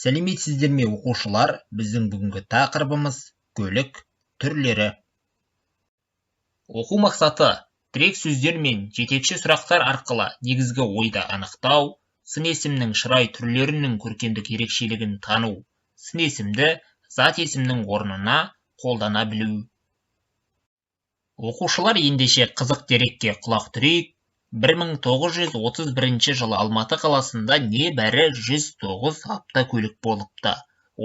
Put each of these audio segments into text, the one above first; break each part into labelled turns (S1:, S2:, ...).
S1: Сәлеметсіздер ме оқушылар? Біздің бүгінгі тақырыбымыз көлік түрлері. Оқу мақсаты тірек сөздер мен жетекші сұрақтар арқылы негізгі ойды анықтау, сын есімнің шырай түрлерінің көркемдік ерекшелігін тану, сын есімді зат есімнің орнына қолдана білу. Оқушылар ендеше қызық дерекке құлақ түрейік. 1931 жылы Алматы қаласында небәрі 109 автокөлік болыпты.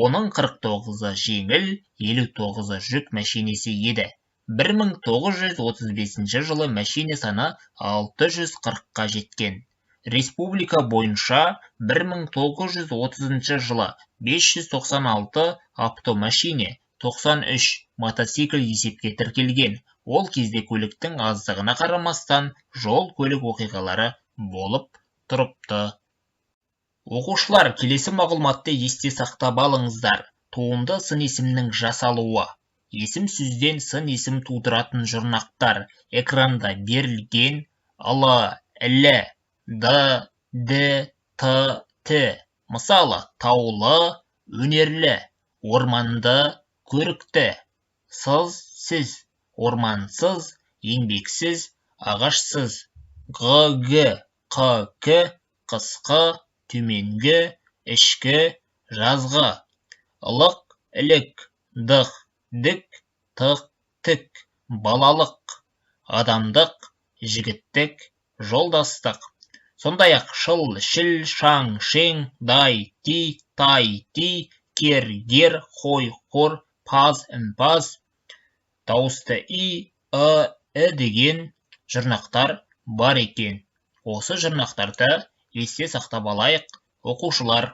S1: Оның 49-ы жеңіл, 59-ы жүк мәшинесі еді. 1935 жылы мәшине саны 640-қа жеткен. Республика бойынша 1930 жылы 596 автомашине, 93 мотоцикл есепке тіркелген. Ол кезде көліктің аздығына қарамастан жол көлік оқиғалары болып тұрыпты. Оқушылар, келесі мағлұматты есте сақтап алыңыздар. Туынды сын есімнің жасалуы. Есім сөзден сын есім тудыратын жұрнақтар экранда берілген. Ы, ілі, д, т. Мысалы, таулы, өнерлі, орманды, көрікті, сіз, ормансыз, еңбексіз, ағашсыз, г, қысқы, төменгі, ішкі, жазғы, ылық, ілік, дық, дік, тық, тік, балалық, адамдық, жігіттік, жолдастық. Сондай-ақ шыл, шіл, шаң, шең, дай, ти, кер, гер, хой, хор, паз, імпаз, дауысты и, деген жұрнақтар бар екен. Осы жұрнақтарды есте сақтап алайық, оқушылар.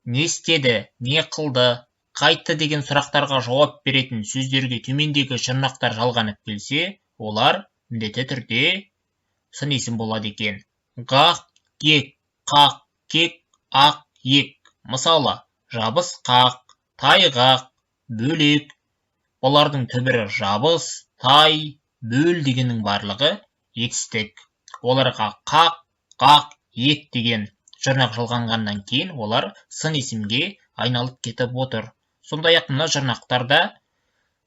S1: Не істеді, не қылды, қайтты деген сұрақтарға жауап беретін сөздерге төмендегі жұрнақтар жалғанып келсе, олар міндетті түрде сын есім болады екен. Ғақ, кек, қақ, кек, ақ, ек. Мысалы, жабысқақ, тайғақ, бөлек. Олардың түбірі жабыс, тай, бөл дегеннің барлығы етістік. Оларға қақ, қақ, ек деген жұрнақ жалғанғаннан кейін олар сын есімге айналып кетіп отыр. Сондай-ақ мына жұрнақтарда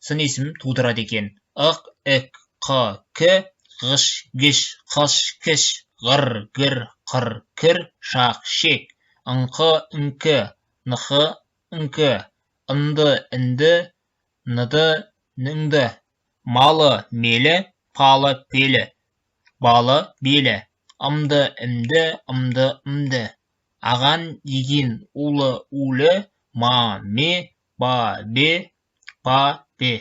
S1: сын есім тудырады екен. Ық, ік, қ, к, ғыш, гіш, қыш, кіш, ғыр, гір, қыр, кір, шақ, шек, ыңқы, үнкі, нықы, үнкі, ынды, інді, ныды, ніңді, малы, мелі, палы, пелі, балы, белі, ымды, імді, ымды, аған, еген, улы, улі, ма, ме, ба, бе, па, бе.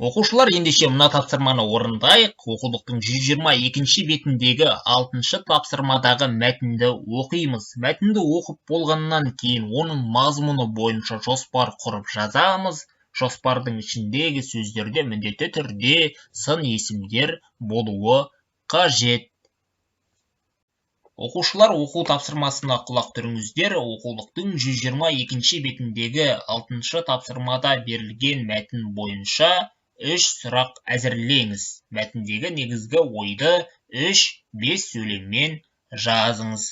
S1: Оқушылар, ендеше мына тапсырманы орындайық. Оқулықтың 122-ші бетіндегі 6-шы тапсырмадағы мәтінді оқимыз. Мәтінді оқып болғаннан кейін оның мазмұны бойынша жоспар құрып жазамыз. Жоспардың ішіндегі сөздерде міндетті түрде сын есімдер болуы қажет. Оқушылар, оқу тапсырмасына құлақ түріңіздер. Оқулықтың 122-ші бетіндегі 6-шы тапсырмада берілген мәтін бойынша 3 сұрақ әзірлеңіз. Мәтіндегі негізгі ойды 3-5 сөйлеммен жазыңыз.